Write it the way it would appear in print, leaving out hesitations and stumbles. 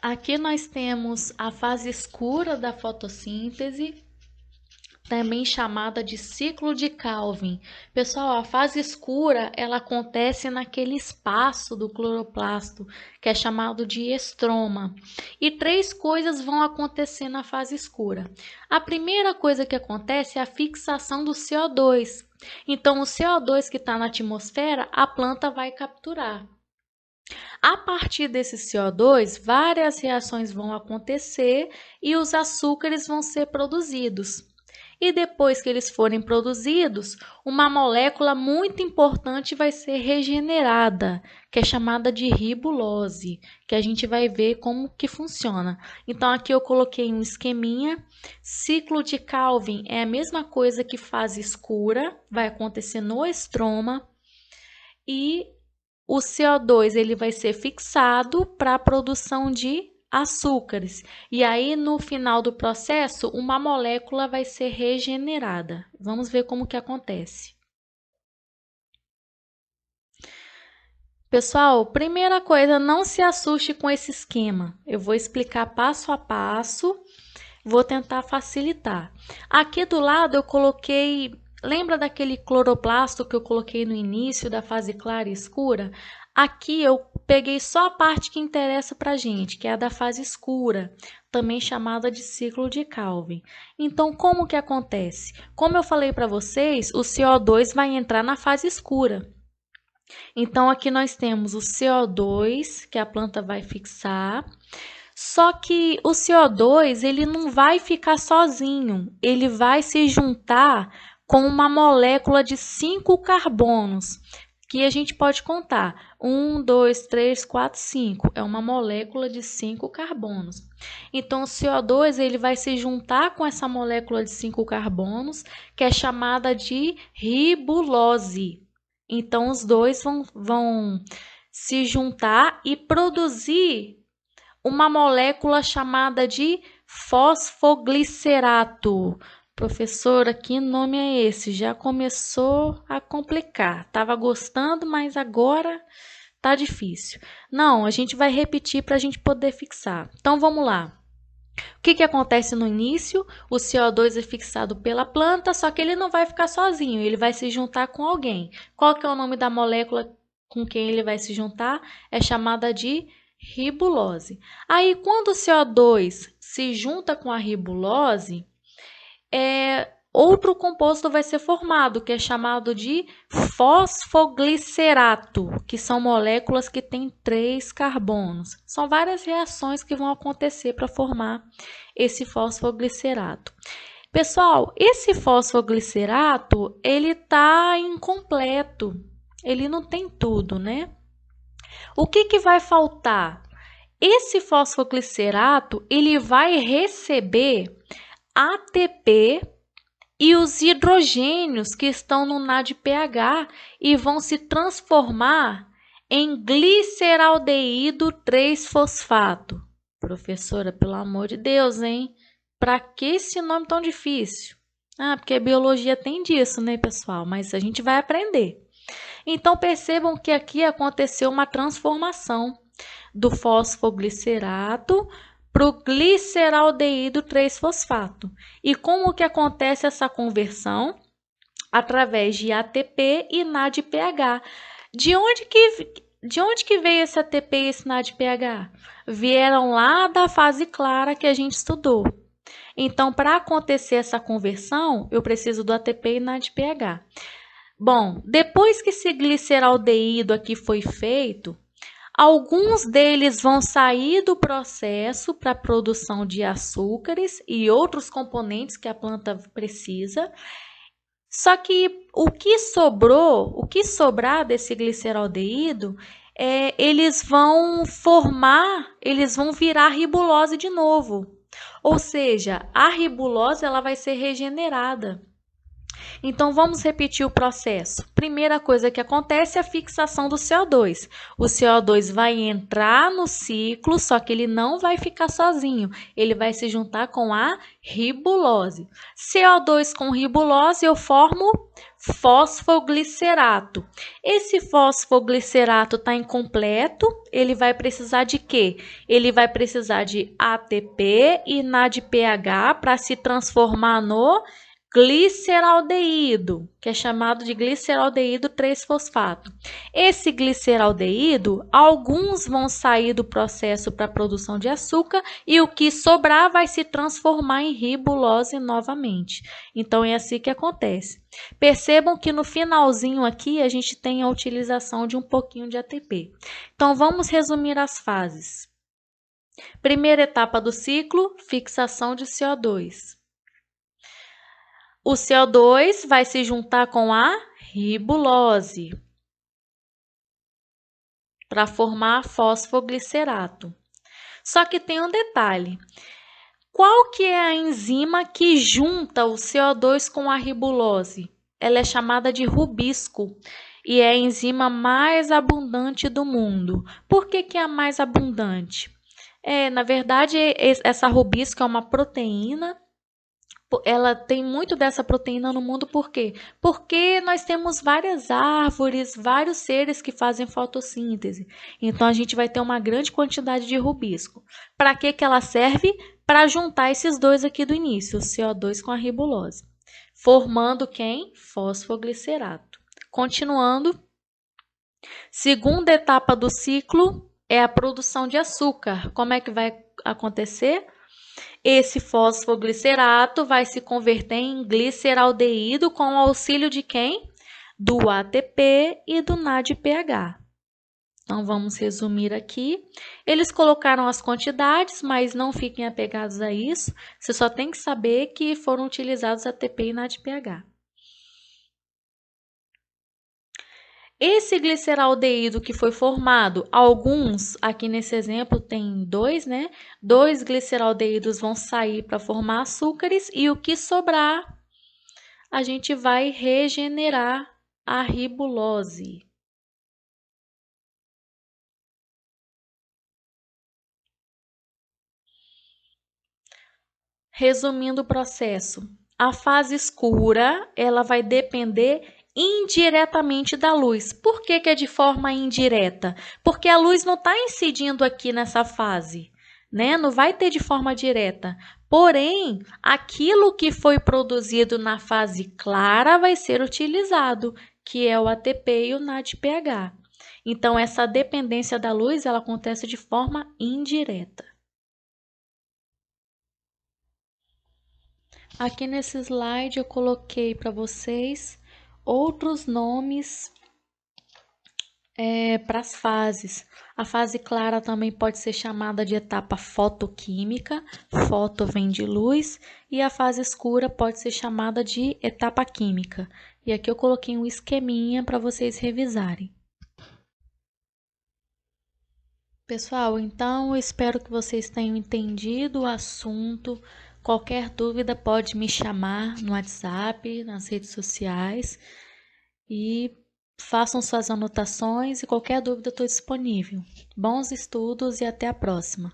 Aqui nós temos a fase escura da fotossíntese, também chamada de ciclo de Calvin. Pessoal, a fase escura, ela acontece naquele espaço do cloroplasto, que é chamado de estroma. E três coisas vão acontecer na fase escura. A primeira coisa que acontece é a fixação do CO2. Então, o CO2 que está na atmosfera, a planta vai capturar. A partir desse CO2, várias reações vão acontecer e os açúcares vão ser produzidos. E depois que eles forem produzidos, uma molécula muito importante vai ser regenerada, que é chamada de ribulose, que a gente vai ver como que funciona. Então aqui eu coloquei um esqueminha. Ciclo de Calvin é a mesma coisa que fase escura, vai acontecer no estroma, e o CO2 ele vai ser fixado para a produção de açúcares. E aí, no final do processo, uma molécula vai ser regenerada. Vamos ver como que acontece. Pessoal, primeira coisa, não se assuste com esse esquema. Eu vou explicar passo a passo, vou tentar facilitar. Aqui do lado eu coloquei... Lembra daquele cloroplasto que eu coloquei no início da fase clara e escura? Aqui eu peguei só a parte que interessa para a gente, que é a da fase escura, também chamada de ciclo de Calvin. Então, como que acontece? Como eu falei para vocês, o CO2 vai entrar na fase escura. Então, aqui nós temos o CO2, que a planta vai fixar. Só que o CO2 ele não vai ficar sozinho, ele vai se juntar com uma molécula de 5 carbonos, que a gente pode contar. 1, 2, 3, 4, 5. É uma molécula de 5 carbonos. Então, o CO2 ele vai se juntar com essa molécula de 5 carbonos, que é chamada de ribulose. Então, os dois vão se juntar e produzir uma molécula chamada de fosfoglicerato. Professora, que nome é esse? Já começou a complicar. Tava gostando, mas agora tá difícil. Não, a gente vai repetir para a gente poder fixar. Então, vamos lá. O que acontece no início? O CO2 é fixado pela planta, só que ele não vai ficar sozinho, ele vai se juntar com alguém. Qual que é o nome da molécula com quem ele vai se juntar? É chamada de ribulose. Aí, quando o CO2 se junta com a ribulose, outro composto vai ser formado, que é chamado de fosfoglicerato, que são moléculas que têm 3 carbonos. São várias reações que vão acontecer para formar esse fosfoglicerato. Pessoal, esse fosfoglicerato, ele está incompleto, ele não tem tudo, né? O que vai faltar? Esse fosfoglicerato, ele vai receber ATP e os hidrogênios que estão no NADPH e vão se transformar em gliceraldeído 3-fosfato. Professora, pelo amor de Deus, hein? Para que esse nome tão difícil? Ah, porque a biologia tem disso, né, pessoal? Mas a gente vai aprender. Então, percebam que aqui aconteceu uma transformação do fosfoglicerato para o gliceraldeído 3-fosfato. E como que acontece essa conversão? Através de ATP e NADPH. De onde que veio esse ATP e esse NADPH? Vieram lá da fase clara que a gente estudou. Então, para acontecer essa conversão, eu preciso do ATP e NADPH. Bom, depois que esse gliceraldeído aqui foi feito, alguns deles vão sair do processo para a produção de açúcares e outros componentes que a planta precisa. Só que o que sobrar desse gliceraldeído, eles vão virar ribulose de novo. Ou seja, a ribulose ela vai ser regenerada. Então, vamos repetir o processo. Primeira coisa que acontece é a fixação do CO2. O CO2 vai entrar no ciclo, só que ele não vai ficar sozinho. Ele vai se juntar com a ribulose. CO2 com ribulose, eu formo fosfoglicerato. Esse fosfoglicerato está incompleto, ele vai precisar de quê? Ele vai precisar de ATP e NADPH para se transformar no gliceraldeído, que é chamado de gliceraldeído 3-fosfato. Esse gliceraldeído, alguns vão sair do processo para a produção de açúcar e o que sobrar vai se transformar em ribulose novamente. Então, é assim que acontece. Percebam que no finalzinho aqui a gente tem a utilização de um pouquinho de ATP. Então, vamos resumir as fases. Primeira etapa do ciclo, fixação de CO2. O CO2 vai se juntar com a ribulose para formar fosfoglicerato. Só que tem um detalhe. Qual que é a enzima que junta o CO2 com a ribulose? Ela é chamada de rubisco e é a enzima mais abundante do mundo. Por que que é a mais abundante? Na verdade, essa rubisco é uma proteína. Ela tem muito dessa proteína no mundo, por quê? Porque nós temos várias árvores, vários seres que fazem fotossíntese. Então, a gente vai ter uma grande quantidade de rubisco. Para que que ela serve? Para juntar esses dois aqui do início, o CO2 com a ribulose. Formando quem? Fosfoglicerato. Continuando. Segunda etapa do ciclo é a produção de açúcar. Como é que vai acontecer? Esse fosfoglicerato vai se converter em gliceraldeído com o auxílio de quem? Do ATP e do NADPH. Então, vamos resumir aqui. Eles colocaram as quantidades, mas não fiquem apegados a isso. Você só tem que saber que foram utilizados ATP e NADPH. Esse gliceraldeído que foi formado, alguns, aqui nesse exemplo tem dois, né? 2 gliceraldeídos vão sair para formar açúcares e o que sobrar, a gente vai regenerar a ribulose. Resumindo o processo, a fase escura, ela vai depender indiretamente da luz. Por que que é de forma indireta? Porque a luz não está incidindo aqui nessa fase, né? Não vai ter de forma direta. Porém, aquilo que foi produzido na fase clara vai ser utilizado, que é o ATP e o NADPH. Então, essa dependência da luz, ela acontece de forma indireta. Aqui nesse slide eu coloquei para vocês outros nomes para as fases. A fase clara também pode ser chamada de etapa fotoquímica, foto vem de luz, e a fase escura pode ser chamada de etapa química. E aqui eu coloquei um esqueminha para vocês revisarem. Pessoal, então eu espero que vocês tenham entendido o assunto. Qualquer dúvida pode me chamar no WhatsApp, nas redes sociais e façam suas anotações e qualquer dúvida eu estou disponível. Bons estudos e até a próxima!